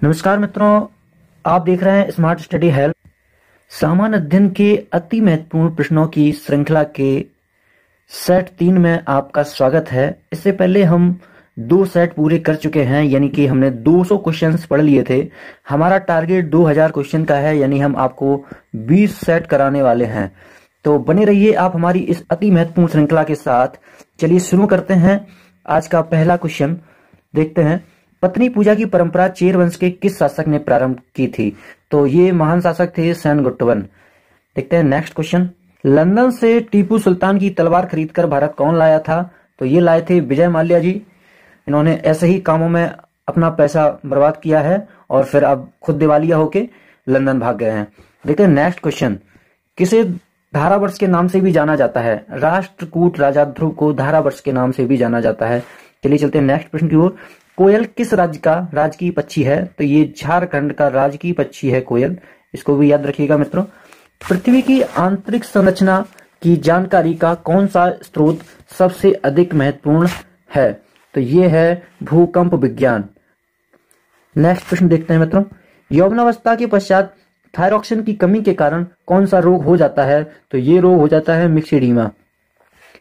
नमस्कार मित्रों, आप देख रहे हैं स्मार्ट स्टडी हेल्प। सामान्य अध्ययन के अति महत्वपूर्ण प्रश्नों की श्रृंखला के सेट 3 में आपका स्वागत है। इससे पहले हम 2 सेट पूरे कर चुके हैं, यानी कि हमने 200 क्वेश्चंस पढ़ लिए थे। हमारा टारगेट 2000 क्वेश्चन का है, यानी हम आपको 20 सेट कराने वाले हैं। तो बने रहिए आप हमारी इस अति महत्वपूर्ण श्रृंखला के साथ। चलिए शुरू करते हैं। आज का पहला क्वेश्चन देखते हैं। पत्नी पूजा की परंपरा चेर वंश के किस शासक ने प्रारंभ की थी? तो ये महान शासक थे सेनगुट्टवन। देखते हैं नेक्स्ट क्वेश्चन। लंदन से टीपू सुल्तान की तलवार खरीदकर भारत कौन लाया था? तो ये लाए थे विजय माल्या जी। इन्होंने ऐसे ही कामों में अपना पैसा बर्बाद किया है और फिर अब खुद दिवालिया होके लंदन भाग गए हैं। देखते हैं नेक्स्ट क्वेश्चन। किसे धारावर्ष के नाम से भी जाना जाता है? राष्ट्रकूट राजा ध्रुव को धारावर्ष के नाम से भी जाना जाता है। चलिए चलते हैं नेक्स्ट प्रश्न की ओर। कोयल किस राज्य का राजकीय पक्षी है? तो ये झारखंड का राजकीय पक्षी है कोयल। इसको भी याद रखिएगा मित्रों। पृथ्वी की आंतरिक संरचना की जानकारी का कौन सा स्रोत सबसे अधिक महत्वपूर्ण है? तो ये है भूकंप विज्ञान। नेक्स्ट प्रश्न देखते हैं मित्रों। यौवनावस्था के पश्चात थायरॉक्सिन की कमी के कारण कौन सा रोग हो जाता है? तो ये रोग हो जाता है मिक्सिडीमा।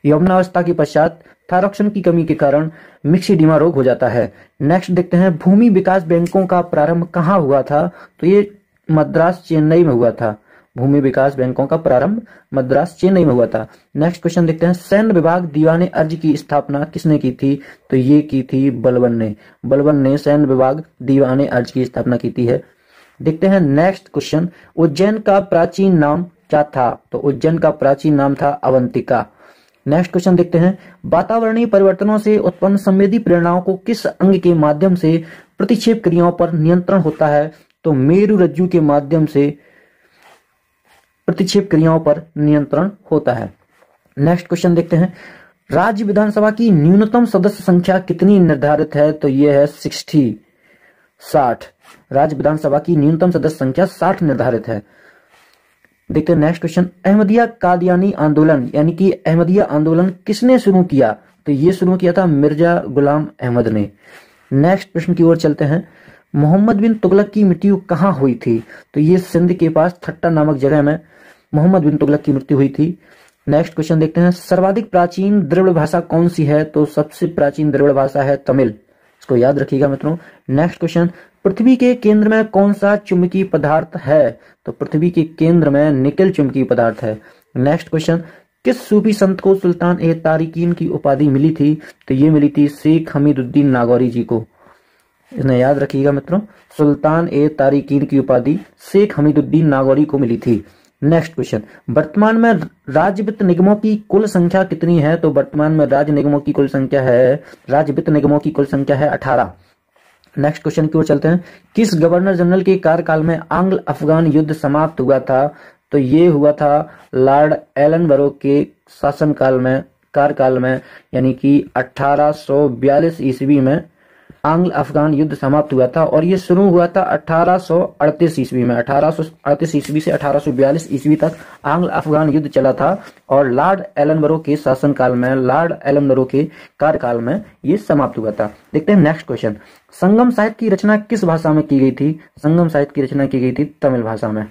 यौवनावस्था के पश्चात थायरॉक्सिन की कमी के कारण मिक्सिडीमा रोग हो जाता है। नेक्स्ट देखते हैं। भूमि विकास बैंकों का प्रारंभ कहाँ हुआ था? तो ये मद्रास चेन्नई में हुआ था। भूमि विकास बैंकों का प्रारंभ मद्रास चेन्नई में हुआ था। नेक्स्ट क्वेश्चन देखते हैं। सैन्य विभाग दीवाने अर्ज की स्थापना किसने की थी? तो ये की थी बलबन ने। बलबन ने सैन्य विभाग दीवाने अर्ज की स्थापना की थी है। देखते हैं नेक्स्ट क्वेश्चन। उज्जैन का प्राचीन नाम क्या था? तो उज्जैन का प्राचीन नाम था अवंतिका। नेक्स्ट क्वेश्चन देखते हैं। वातावरणीय परिवर्तनों से उत्पन्न संवेदी प्रेरणाओं को किस अंग के माध्यम से प्रतिक्षेप क्रियाओं पर नियंत्रण होता है? तो मेरु रज्जु के माध्यम से प्रतिक्षेप क्रियाओं पर नियंत्रण होता है। नेक्स्ट क्वेश्चन देखते हैं। राज्य विधानसभा की न्यूनतम सदस्य संख्या कितनी निर्धारित है? तो यह है 60। राज्य विधानसभा की न्यूनतम सदस्य संख्या 60 निर्धारित है। देखते हैं नेक्स्ट क्वेश्चन। अहमदिया कादियानी आंदोलन यानी कि अहमदिया आंदोलन किसने शुरू किया? तो ये शुरू किया था मिर्जा गुलाम अहमद ने। नेक्स्ट प्रश्न की ओर चलते हैं। मोहम्मद बिन तुगलक की मृत्यु कहाँ हुई थी? तो ये सिंध के पास ठट्टा नामक जगह में मोहम्मद बिन तुगलक की मृत्यु हुई थी। नेक्स्ट क्वेश्चन देखते हैं। सर्वाधिक प्राचीन द्रविड़ भाषा कौन सी है? तो सबसे प्राचीन द्रविड़ भाषा है तमिल। इसको याद रखिएगा मित्रों। Next question. पृथ्वी के केंद्र में कौन सा चुंबकीय पदार्थ है? तो पृथ्वी के केंद्र में निकेल चुंबकीय पदार्थ है। Next question. किस सूफी संत को सुल्तान ए तारिकीन की उपाधि मिली थी? तो ये मिली थी शेख हमीदुद्दीन नागौरी जी को। इन्हें याद रखिएगा मित्रों। सुल्तान ए तारिकीन की उपाधि शेख हमीदुद्दीन नागौरी को मिली थी। Next question. वर्तमान में राज्य वित्त निगमों की कुल संख्या कितनी है? तो वर्तमान में राज्य निगमों की कुल संख्या है, राज्य वित्त निगमों की कुल संख्या है 18। नेक्स्ट क्वेश्चन की ओर चलते हैं। किस गवर्नर जनरल के कार्यकाल में आंग्ल अफगान युद्ध समाप्त हुआ था? तो ये हुआ था लॉर्ड एलनबरो के शासनकाल में, कार्यकाल में, यानी कि 1842 ईस्वी में आंग्ल अफगान युद्ध समाप्त हुआ था और ये शुरू हुआ था 1838 ईस्वी में। 1838 ईस्वी से 1842 ईस्वी तक आंग्ल अफगान युद्ध चला था और लॉर्ड एलनबरो के शासनकाल में, लॉर्ड एलनबरो के कार्यकाल में ये समाप्त हुआ था। देखते हैं नेक्स्ट क्वेश्चन। संगम साहित्य की रचना किस भाषा में की गई थी? संगम साहित्य की रचना की गई थी तमिल भाषा में।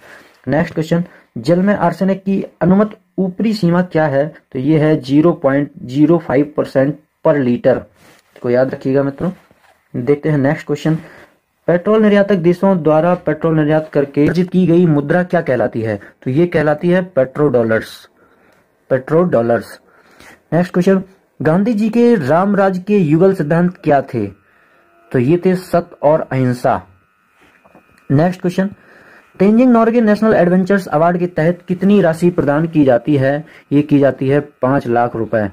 Next question. जल में आर्सेनिक की अनुमत ऊपरी सीमा क्या है? तो ये है 0.05% पर लीटर। इसको याद रखिएगा मित्रों। देखते हैं नेक्स्ट क्वेश्चन। पेट्रोल निर्यातक देशों द्वारा पेट्रोल निर्यात करके अर्जित की गई मुद्रा क्या कहलाती है? तो ये कहलाती है petro dollars. Petro dollars. Next question. Gandhi ji के राम राज्य के युगल सिद्धांत क्या थे? तो ये थे सत्य और अहिंसा। Next question. Tenzing Norgay national adventures award के तहत कितनी राशि प्रदान की जाती है? ये की जाती है 5 लाख रुपए।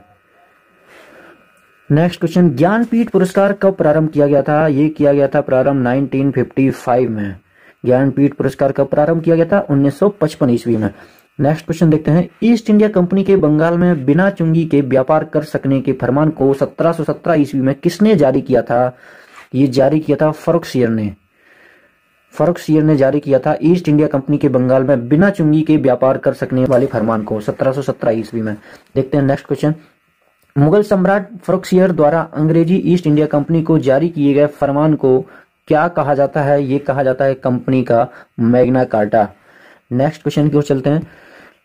Next question. ज्ञानपीठ पुरस्कार कब प्रारंभ किया गया था? ये किया गया था प्रारंभ 1955 में। ज्ञानपीठ पुरस्कार कब प्रारंभ किया गया था? 1955 ईस्वी में। नेक्स्ट क्वेश्चन देखते हैं। ईस्ट इंडिया कंपनी के बंगाल में बिना चुंगी के व्यापार कर सकने के फरमान को 1717 ईस्वी में किसने जारी किया था? ये जारी किया था फर्रुखसियर ने। फर्रुखसियर ने जारी किया था ईस्ट इंडिया कंपनी के बंगाल में बिना चुंगी के व्यापार कर सकने वाले फरमान को 1717 ईस्वी में। देखते हैं नेक्स्ट क्वेश्चन। मुगल सम्राट फर्रुखसियर द्वारा अंग्रेजी ईस्ट इंडिया कंपनी को जारी किए गए फरमान को क्या कहा जाता है? ये कहा जाता है कंपनी का मैग्ना कार्टा। नेक्स्ट क्वेश्चन की ओर चलते हैं।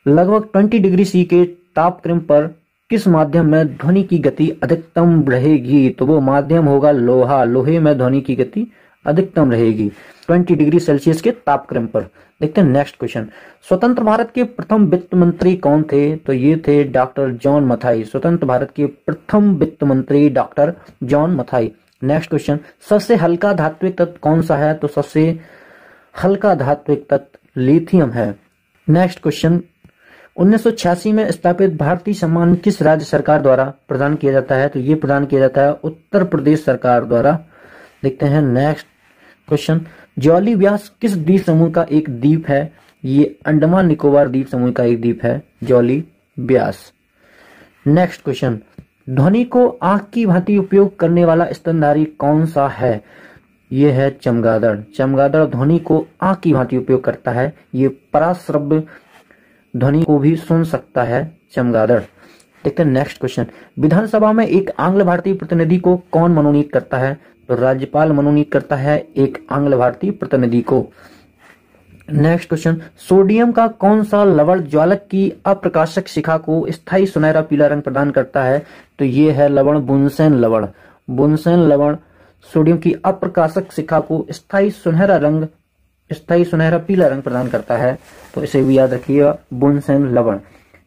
लगभग 20 डिग्री सी के तापक्रम पर किस माध्यम में ध्वनि की गति अधिकतम रहेगी? तो वो माध्यम होगा लोहा। लोहे में ध्वनि की गति अधिकतम रहेगी 20 डिग्री सेल्सियस के तापक्रम पर। देखते हैं नेक्स्ट क्वेश्चन। स्वतंत्र भारत के प्रथम वित्त मंत्री कौन थे? तो ये थे डॉक्टर जॉन मथाई। स्वतंत्र भारत के प्रथम वित्त मंत्री doctor John Mathai. Next question. सबसे हल्का धात्विक तत्व कौन सा है? तो सबसे हल्का धात्विक तत्व लिथियम है। Next question. 1986 में स्थापित भारतीय सम्मान किस राज्य सरकार द्वारा प्रदान किया जाता है? तो ये प्रदान किया जाता है उत्तर प्रदेश सरकार द्वारा। देखते हैं नेक्स्ट क्वेश्चन। जॉली व्यास किस द्वीप समूह का एक द्वीप है? ये अंडमान निकोबार द्वीप समूह का एक द्वीप है जॉली व्यास। Next question. ध्वनि को आंख की भांति उपयोग करने वाला स्तनधारी कौन सा है? ये है चमगादड़। चमगादड़ ध्वनि को आंख की भांति उपयोग करता है। ये पराश्रव्य ध्वनि को भी सुन सकता है चमगादड़। देखते हैं नेक्स्ट क्वेश्चन। विधानसभा में एक आंग्ल भारतीय प्रतिनिधि को कौन मनोनीत करता है? तो राज्यपाल मनोनीत करता है एक आंग्ल भारतीय प्रतिनिधि को। Next question. सोडियम का कौन सा लवण ज्वालक की अप्रकाशक शिखा को स्थायी सुनहरा पीला रंग प्रदान करता है? तो ये है लवण बुनसेन लवण। बुनसेन लवण सोडियम की अप्रकाशक शिखा को स्थायी सुनहरा पीला रंग प्रदान करता है। तो इसे भी याद रखिएगा, बुनसेन लवण।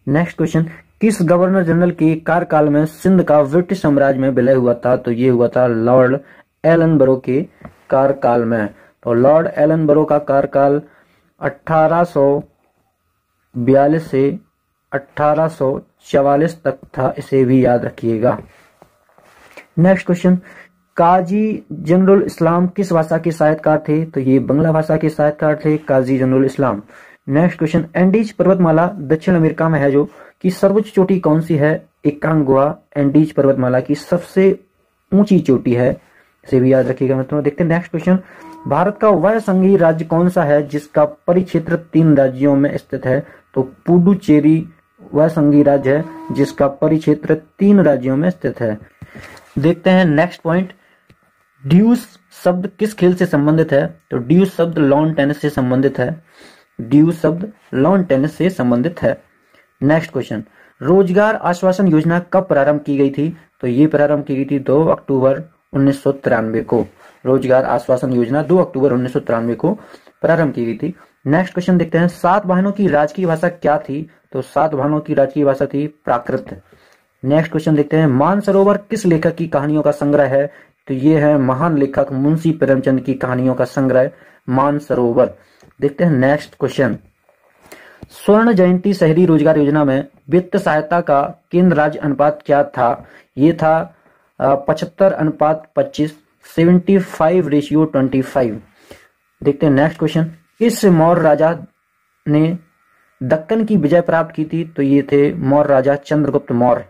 Next question. किस गवर्नर जनरल के कार्यकाल में सिंध का ब्रिटिश साम्राज्य में विलय हुआ था? तो ये हुआ था लॉर्ड एलनबरो के कार्यकाल में। तो लॉर्ड एलनबरो का कार्यकाल 1842 से 1844 तक था। इसे भी याद रखिएगा। Next question. काजी जनरल इस्लाम किस भाषा के साहित्यकार थे? तो ये बांग्ला भाषा के साहित्यकार थे काजी जनरल इस्लाम। Next question. एंडीज पर्वतमाला दक्षिण अमेरिका में है जो की सर्वोच्च चोटी कौन सी है? एकांगुआ एंडीज पर्वतमाला की सबसे ऊंची चोटी है। इसे भी याद रखिएगा मित्रों। देखते हैं नेक्स्ट क्वेश्चन। भारत का वह संघीय राज्य कौन सा है जिसका परिक्षेत्र 3 राज्यों में स्थित है? तो पुडुचेरी वह संघीय राज्य है जिसका परिक्षेत्र 3 राज्यों में स्थित है। देखते हैं नेक्स्ट पॉइंट। ड्यूस शब्द किस खेल से संबंधित है? तो ड्यूस शब्द लॉन टेनिस से संबंधित है। ड्यूस शब्द लॉन टेनिस से संबंधित है। Next question. रोजगार आश्वासन योजना कब प्रारंभ की गई थी? तो ये प्रारंभ की गई थी 2 अक्टूबर 1993 को। रोजगार आश्वासन योजना 2 अक्टूबर 1993 को प्रारंभ की गई थी। नेक्स्ट क्वेश्चन देखते हैं। सातवाहनों की राजकीय भाषा क्या थी? तो सातवाहनों की राजकीय भाषा थी प्राकृत। नेक्स्ट क्वेश्चन देखते हैं। मानसरोवर किस लेखक की कहानियों का संग्रह है? तो ये है महान लेखक मुंशी प्रेमचंद की कहानियों का संग्रह मानसरोवर। देखते हैं नेक्स्ट क्वेश्चन। स्वर्ण जयंती शहरी रोजगार योजना में वित्त सहायता का केंद्र राज्य अनुपात क्या था? ये था 75:25, 75:25। देखते हैं नेक्स्ट क्वेश्चन। किस मौर्य राजा ने दक्कन की विजय प्राप्त की थी? तो ये थे मौर्य राजा चंद्रगुप्त मौर्य।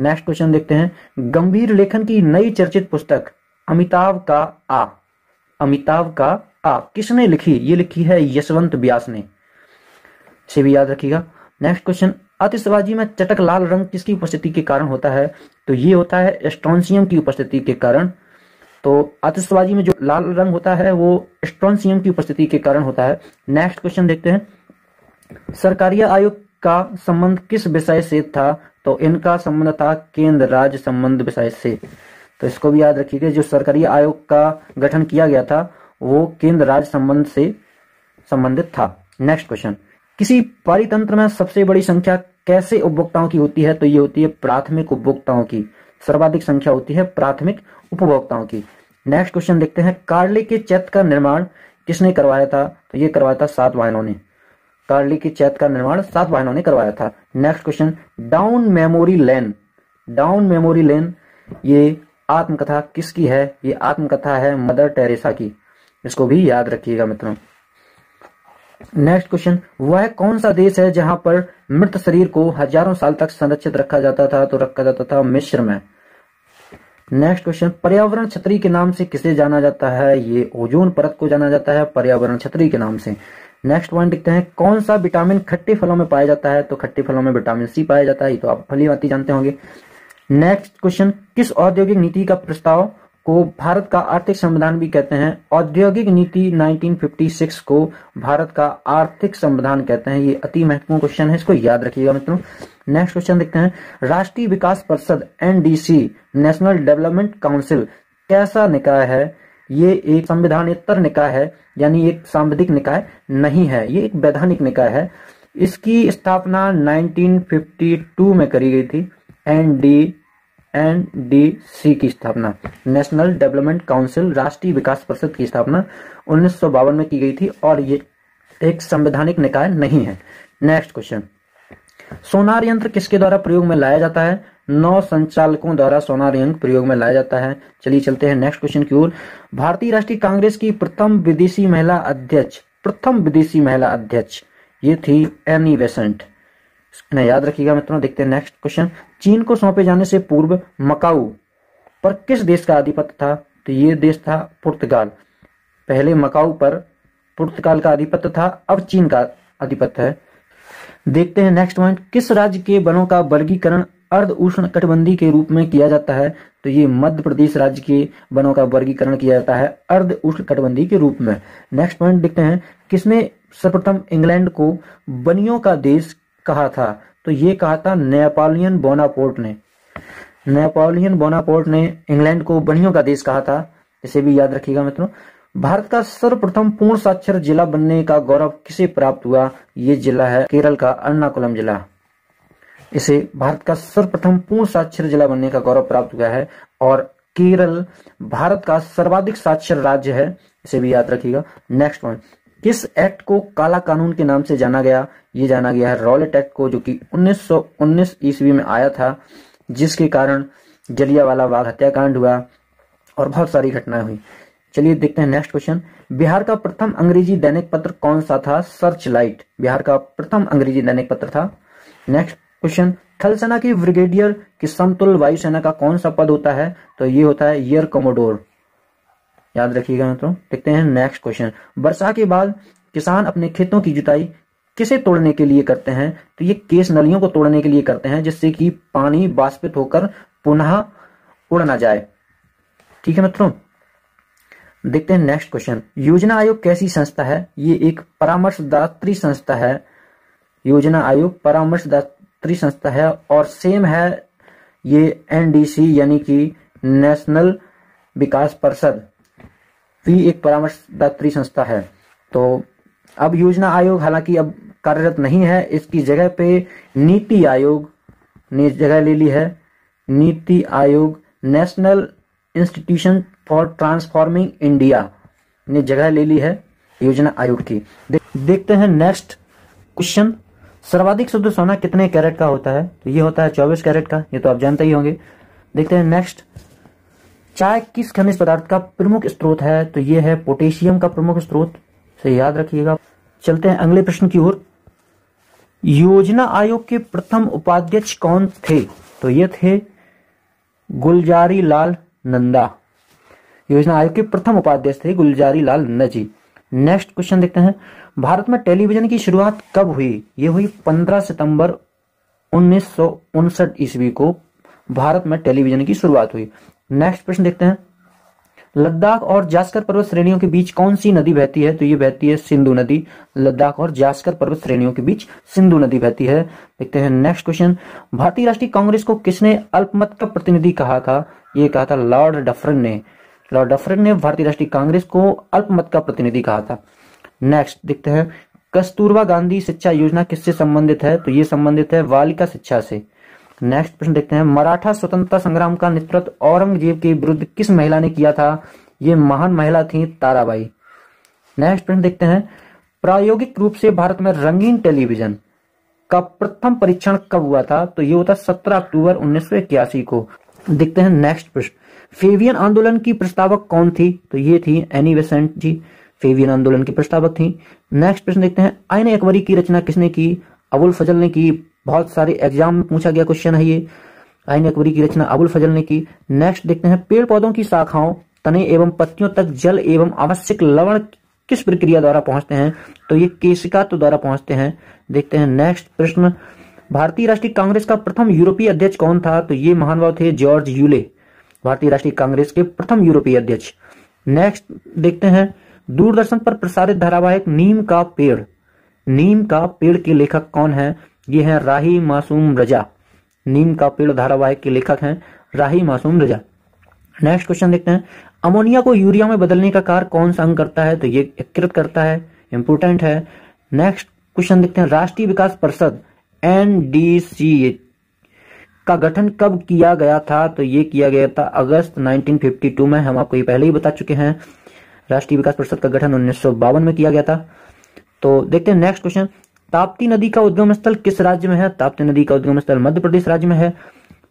नेक्स्ट क्वेश्चन देखते हैं। गंभीर लेखन की नई चर्चित पुस्तक अमिताभ का आ किसने लिखी? ये लिखी है यशवंत व्यास ने। इसे भी याद रखिएगा। Next question. आतिशबाजी में चटक लाल रंग किसकी उपस्थिति के कारण होता है? तो ये होता है स्ट्रोंसियम की उपस्थिति के कारण। तो आतिशबाजी में जो लाल रंग होता है वो स्ट्रोंसियम की उपस्थिति के कारण होता है। नेक्स्ट क्वेश्चन देखते हैं। सरकारीय आयोग का संबंध किस विषय से था? तो इनका संबंध था केंद्र राज्य संबंध विषय से। तो इसको भी याद रखिएगा। जो सरकारी आयोग का गठन किया गया था वो केंद्र राज्य संबंध से संबंधित था। Next question. किसी पारितंत्र में सबसे बड़ी संख्या कैसे उपभोक्ताओं की होती है? तो ये होती है प्राथमिक उपभोक्ताओं की। सर्वाधिक संख्या होती है प्राथमिक उपभोक्ताओं की। नेक्स्ट क्वेश्चन देखते हैं। कार्ले के चैत्य का निर्माण किसने करवाया था? तो ये करवाया था सातवाहनों ने। कार्ले के चैत्य का निर्माण सातवाहनों ने करवाया था। Next question. Down memory lane ये आत्मकथा किसकी है? ये आत्मकथा है मदर टेरेसा की। इसको भी याद रखिएगा मित्रों। Next question. वह कौन सा देश है जहां पर मृत शरीर को हजारों साल तक संरक्षित रखा जाता था? तो रखा जाता था मिस्र में। Next question. पर्यावरण छतरी के नाम से किसे जाना जाता है? ये ओजोन परत को जाना जाता है पर्यावरण छतरी के नाम से। नेक्स्ट पॉइंट देखते हैं। कौन सा विटामिन खट्टे फलों में पाया जाता है? तो खट्टे फलों में विटामिन सी पाया जाता है। ये तो आप भली भांति जानते होंगे। Next question. किस औद्योगिक नीति का प्रस्ताव को भारत का आर्थिक संविधान भी कहते हैं। औद्योगिक नीति 1956 को भारत का आर्थिक संविधान कहते हैं। ये अति महत्वपूर्ण क्वेश्चन है, इसको याद रखिएगा मित्रों। नेक्स्ट क्वेश्चन देखते हैं, राष्ट्रीय विकास परिषद NDC नेशनल डेवलपमेंट काउंसिल कैसा निकाय है? ये एक संविधानेतर निकाय है, यानी एक सांविधिक निकाय नहीं है, ये एक वैधानिक निकाय है। इसकी स्थापना 1952 में करी गई थी। NDC की स्थापना, नेशनल डेवलपमेंट काउंसिल राष्ट्रीय विकास परिषद की स्थापना 1952 में की गई थी और ये एक संवैधानिक निकाय नहीं है। नेक्स्ट क्वेश्चन, सोनार यंत्र किसके द्वारा प्रयोग में लाया जाता है? 9 संचालकों द्वारा सोनार यंत्र प्रयोग में लाया जाता है। चलिए चलते हैं नेक्स्ट क्वेश्चन की ओर। भारतीय राष्ट्रीय कांग्रेस की प्रथम विदेशी महिला अध्यक्ष ये थी एनी बेसेंट, इन्हें याद रखिएगा मित्रों। देखते हैं नेक्स्ट क्वेश्चन, चीन को सौंपे जाने से पूर्व मकाऊ पर किस देश का आधिपत्य था? तो ये देश था पुर्तगाल। पहले मकाऊ पर पुर्तगाल का आधिपत्य था, अब चीन का आधिपत्य है। देखते हैं नेक्स्ट पॉइंट, किस राज्य के वनों का वर्गीकरण अर्ध उष्ण कटिबंधीय के रूप में किया जाता है? तो ये मध्य प्रदेश राज्य के वनों का वर्गीकरण किया जाता है अर्ध उष्ण कटिबंधीय के रूप में। नेक्स्ट पॉइंट देखते हैं, किसने सर्वप्रथम इंग्लैंड को बनियों का देश कहा था? तो ये कहा था नेपोलियन बोनापार्ट ने। नेपोलियन बोनापार्ट ने इंग्लैंड को बनियों का देश कहा था, इसे भी याद रखिएगा मित्रों। भारत का सर्वप्रथम पूर्ण साक्षर जिला बनने का गौरव किसे प्राप्त हुआ? ये जिला है केरल का एर्नाकुलम जिला। इसे भारत का सर्वप्रथम पूर्ण साक्षर जिला बनने का गौरव प्राप्त हुआ है और केरल भारत का सर्वाधिक साक्षर राज्य है, इसे भी याद रखिएगा। नेक्स्ट पॉइंट, किस एक्ट को काला कानून के नाम से जाना गया? ये जाना गया है रॉलेट एक्ट को, जो कि 1919 ईस्वी में आया था, जिसके कारण जलियांवाला बाग हत्याकांड हुआ और बहुत सारी घटनाएं हुई। चलिए देखते हैं नेक्स्ट क्वेश्चन, बिहार का प्रथम अंग्रेजी दैनिक पत्र कौन सा था? सर्चलाइट बिहार का प्रथम अंग्रेजी दैनिक पत्र था। नेक्स्ट क्वेश्चन, थल सेना की ब्रिगेडियर की समतुल्य वायुसेना का कौन सा पद होता है? तो ये होता है एयर कमोडोर, याद रखिएगा मित्रों। देखते हैं नेक्स्ट क्वेश्चन, वर्षा के बाद किसान अपने खेतों की जुताई किसे तोड़ने के लिए करते हैं? तो ये केस नलियों को तोड़ने के लिए करते हैं, जिससे कि पानी वाष्पित होकर पुनः उड़ ना जाए। ठीक है मित्रों। देखते हैं नेक्स्ट क्वेश्चन, योजना आयोग कैसी संस्था है? ये एक परामर्शदात्री संस्था है। योजना आयोग परामर्शदात्री संस्था है और सेम है ये NDC यानी कि नेशनल विकास परिषद भी एक परामर्शदात्री संस्था है। तो अब योजना आयोग हालांकि अब कार्यरत नहीं है, इसकी जगह पे नीति आयोग ने जगह ले ली है। NITI Aayog national institution for transforming India ने जगह ले ली है योजना आयोग की। देखते हैं नेक्स्ट क्वेश्चन, सर्वाधिक शुद्ध सोना कितने कैरेट का होता है? तो ये होता है 24 कैरेट का, ये तो आप जानते ही होंगे। देखते हैं नेक्स्ट, चाय किस खनिज पदार्थ का प्रमुख स्रोत है? तो ये है पोटेशियम का प्रमुख स्रोत, से याद रखिएगा। चलते हैं अगले प्रश्न की ओर, योजना आयोग के प्रथम उपाध्यक्ष कौन थे? तो ये थे गुलजारी लाल नंदा। योजना आयोग के प्रथम उपाध्यक्ष थे गुलजारी लाल नंदा जी। नेक्स्ट क्वेश्चन देखते हैं, भारत में टेलीविजन की शुरुआत कब हुई? ये हुई 15 सितंबर 1959 ईस्वी को भारत में टेलीविजन की शुरुआत हुई। नेक्स्ट प्रश्न देखते हैं, लद्दाख और जास्कर पर्वत श्रेणियों के बीच कौन सी नदी बहती है? तो ये बहती है सिंधु नदी। लद्दाख और जास्कर पर्वत श्रेणियों के बीच सिंधु नदी बहती है। देखते हैं नेक्स्ट क्वेश्चन, भारतीय राष्ट्रीय कांग्रेस को किसने अल्पमत का प्रतिनिधि कहा था? ये कहा था लॉर्ड डफरिन ने। लॉर्ड डफरिन ने भारतीय राष्ट्रीय कांग्रेस को अल्पमत का प्रतिनिधि कहा था। नेक्स्ट देखते हैं, कस्तूरबा गांधी शिक्षा योजना किससे संबंधित है? तो ये संबंधित है बालिका शिक्षा से। नेक्स्ट प्रश्न देखते हैं, मराठा स्वतंत्रता संग्राम का नेतृत्व औरंगजेब के विरुद्ध किस महिला ने किया था? ये महान महिला थी ताराबाई। नेक्स्ट प्रश्न देखते हैं, प्रायोगिक रूप से भारत में रंगीन टेलीविजन का प्रथम परीक्षण कब हुआ था? तो ये होता 17 अक्टूबर 1981 को। देखते हैं नेक्स्ट प्रश्न, फेबियन आंदोलन की प्रस्तावक कौन थी? तो ये थी एनी बेसेंट जी, फेबियन आंदोलन की प्रस्तावक थी। नेक्स्ट प्रश्न देखते हैं, आईन अकबरी की रचना किसने की? अबुल फजल ने की। बहुत सारे एग्जाम में पूछा गया क्वेश्चन है ये, आईन अकबरी की रचना अबुल फजल ने की। नेक्स्ट देखते हैं, पेड़ पौधों की शाखाओं, तने एवं पत्तियों तक जल एवं आवश्यक लवण किस प्रक्रिया द्वारा पहुंचते हैं? तो ये केशिका द्वारा पहुंचते हैं। देखते हैं नेक्स्ट प्रश्न, भारतीय राष्ट्रीय कांग्रेस का प्रथम यूरोपीय अध्यक्ष कौन था? तो ये महानुभाव थे जॉर्ज यूले। भारतीय राष्ट्रीय कांग्रेस के प्रथम यूरोपीय अध्यक्ष। नेक्स्ट देखते हैं, दूरदर्शन पर प्रसारित धारावाहिक नीम का पेड़, नीम का पेड़ के लेखक कौन है? ये हैं राही मासूम रजा। नीम का पेड़ धारावाहिक के लेखक हैं राही मासूम रजा। नेक्स्ट क्वेश्चन देखते हैं, अमोनिया को यूरिया में बदलने का कार्य कौन सा अंग करता है? तो ये यकृत करता है, इंपोर्टेंट है। नेक्स्ट क्वेश्चन देखते हैं, राष्ट्रीय विकास परिषद NDC का गठन कब किया गया था? तो ये किया गया था अगस्त 1952 में। हम आपको ये पहले ही बता चुके हैं, राष्ट्रीय विकास परिषद का गठन 1952 में किया गया था। तो देखते हैं नेक्स्ट क्वेश्चन, ताप्ती नदी का उद्गम स्थल किस राज्य में है? ताप्ती नदी का उद्गम स्थल मध्य प्रदेश राज्य में है।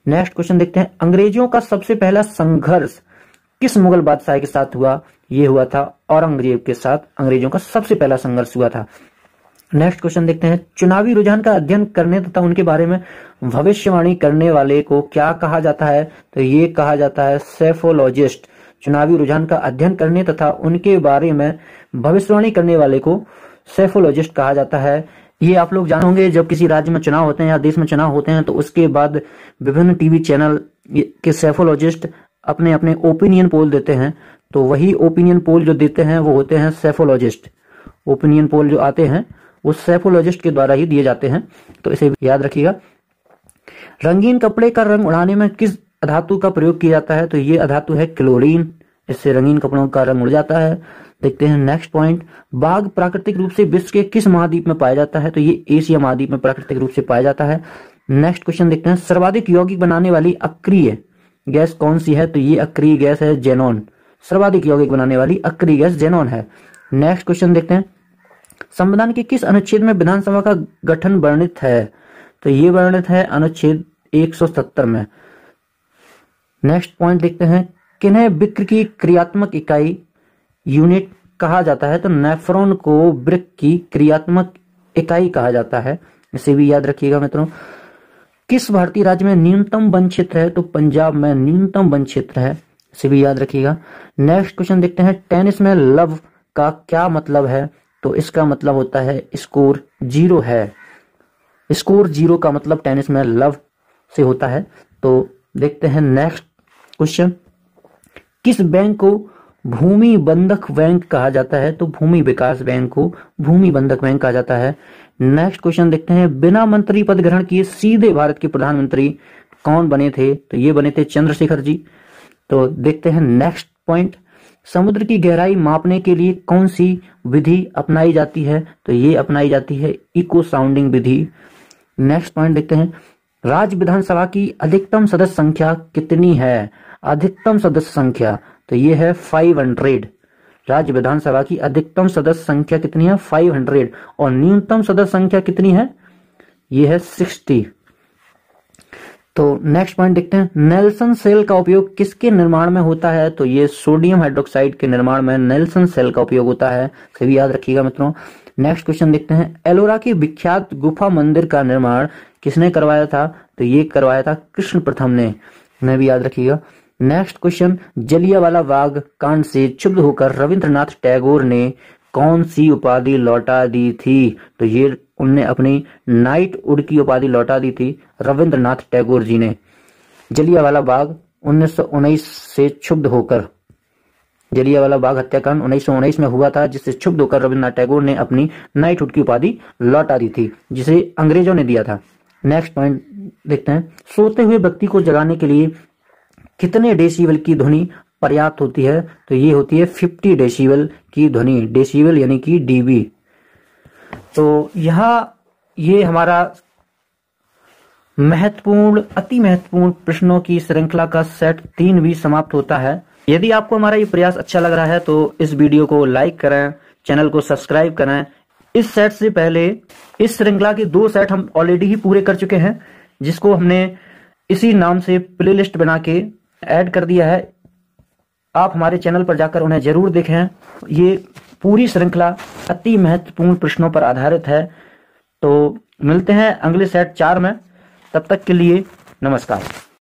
नेक्स्ट क्वेश्चन देखते हैं, अंग्रेजों का सबसे पहला संघर्ष किस मुगल बादशाह के साथ हुआ? ये हुआ था औरंगजेब के साथ, अंग्रेजों का सबसे पहला संघर्ष हुआ था। नेक्स्ट क्वेश्चन देखते हैं, चुनावी रुझान का अध्ययन करने तथा उनके बारे में भविष्यवाणी करने वाले को क्या कहा जाता है? तो ये कहा जाता है सेफोलॉजिस्ट। चुनावी रुझान का अध्ययन करने तथा उनके बारे में भविष्यवाणी करने वाले को सेफोलॉजिस्ट कहा जाता है। ये आप लोग जान होंगे, जब किसी राज्य में चुनाव होते हैं या देश में चुनाव होते हैं तो उसके बाद विभिन्न टीवी चैनल के सेफोलॉजिस्ट अपने अपने ओपिनियन पोल देते हैं। तो वही ओपिनियन पोल जो देते हैं वो होते हैं सेफोलॉजिस्ट। ओपिनियन पोल जो आते हैं वो सेफोलॉजिस्ट के द्वारा ही दिए जाते हैं, तो इसे याद रखिएगा। रंगीन कपड़े का रंग उड़ाने में किस अधातु का प्रयोग किया जाता है? तो ये अधातु है क्लोरीन, इससे रंगीन कपड़ों का रंग उड़ जाता है। देखते हैं नेक्स्ट पॉइंट, बाघ प्राकृतिक रूप से विश्व के किस महाद्वीप में पाया जाता है? तो ये एशिया महाद्वीप में प्राकृतिक रूप से पाया जाता है। नेक्स्ट क्वेश्चन देखते हैं, सर्वाधिक यौगिक बनाने वाली अक्रिय गैस कौन सी है? तो ये अक्रिय गैस है जेनॉन। सर्वाधिक यौगिक बनाने वाली अक्रिय गैस जेनॉन है। नेक्स्ट क्वेश्चन देखते हैं, संविधान के किस अनुच्छेद में विधानसभा का गठन वर्णित है? तो ये वर्णित है अनुच्छेद 170 में। नेक्स्ट पॉइंट देखते हैं, किन्हें वृक्क की क्रियात्मक इकाई यूनिट कहा जाता है? तो नेफ्रॉन को वृक्क की क्रियात्मक इकाई कहा जाता है, इसे भी याद रखिएगा मित्रों। किस भारतीय राज्य में न्यूनतम वन क्षेत्र है? तो पंजाब में न्यूनतम वन क्षेत्र है, इसे भी याद रखिएगा। नेक्स्ट क्वेश्चन देखते हैं, टेनिस में लव का क्या मतलब है? तो इसका मतलब होता है स्कोर 0 है। स्कोर 0 का मतलब टेनिस में लव से होता है। तो देखते हैं नेक्स्ट क्वेश्चन, किस बैंक को भूमि बंधक बैंक कहा जाता है? तो भूमि विकास बैंक को भूमि बंधक बैंक कहा जाता है। नेक्स्ट क्वेश्चन देखते हैं, बिना मंत्री पद ग्रहण किए सीधे भारत के प्रधानमंत्री कौन बने थे? तो ये बने थे चंद्रशेखर जी। तो देखते हैं नेक्स्ट पॉइंट, समुद्र की गहराई मापने के लिए कौन सी विधि अपनाई जाती है? तो ये अपनाई जाती है इको साउंडिंग विधि। नेक्स्ट पॉइंट देखते हैं, राज्य विधानसभा की अधिकतम सदस्य संख्या कितनी है? अधिकतम सदस्य संख्या तो ये है 500। राज्य विधानसभा की अधिकतम सदस्य संख्या कितनी है? 500। और न्यूनतम सदस्य संख्या कितनी है? ये है 60। तो नेक्स्ट पॉइंट देखते हैं, नेल्सन सेल का उपयोग किसके निर्माण में होता है? तो ये सोडियम हाइड्रोक्साइड के निर्माण में नेल्सन सेल का उपयोग होता है, सभी याद रखिएगा मित्रों। नेक्स्ट क्वेश्चन देखते हैं, एलोरा की विख्यात गुफा मंदिर का निर्माण किसने करवाया था? तो ये करवाया था कृष्ण प्रथम ने, इन्हें भी याद रखिएगा। नेक्स्ट क्वेश्चन, जलियांवाला बाग कांड से क्षुब्ध होकर रविंद्रनाथ टैगोर ने कौन सी उपाधि लौटा दी थी? तो ये उनने अपनी नाइटहुड की उपाधि लौटा दी थी रविंद्रनाथ टैगोर जी ने। जलियांवाला बाग 1919 से क्षुब्ध होकर, जलियांवाला बाग हत्याकांड 1919 में हुआ था, जिससे क्षुब्ध होकर रविंद्रनाथ टैगोर ने अपनी नाइटहुड की उपाधि लौटा दी थी, जिसे अंग्रेजों ने दिया था। नेक्स्ट पॉइंट देखते हैं, सोते हुए व्यक्ति को जगाने के लिए कितने डेसिबल की ध्वनि पर्याप्त होती है? तो ये होती है 50 डेसिबल की ध्वनि, डेसिबल यानी कि डीबी। तो यहाँ ये हमारा महत्वपूर्ण, अति महत्वपूर्ण प्रश्नों की श्रृंखला का सेट 3 भी समाप्त होता है। यदि आपको हमारा ये प्रयास अच्छा लग रहा है तो इस वीडियो को लाइक करें, चैनल को सब्सक्राइब करें। इस सेट से पहले इस श्रृंखला के 2 सेट हम ऑलरेडी ही पूरे कर चुके हैं, जिसको हमने इसी नाम से प्लेलिस्ट बना के ऐड कर दिया है। आप हमारे चैनल पर जाकर उन्हें जरूर देखें। ये पूरी श्रृंखला अति महत्वपूर्ण प्रश्नों पर आधारित है। तो मिलते हैं अगले सेट 4 में, तब तक के लिए नमस्कार।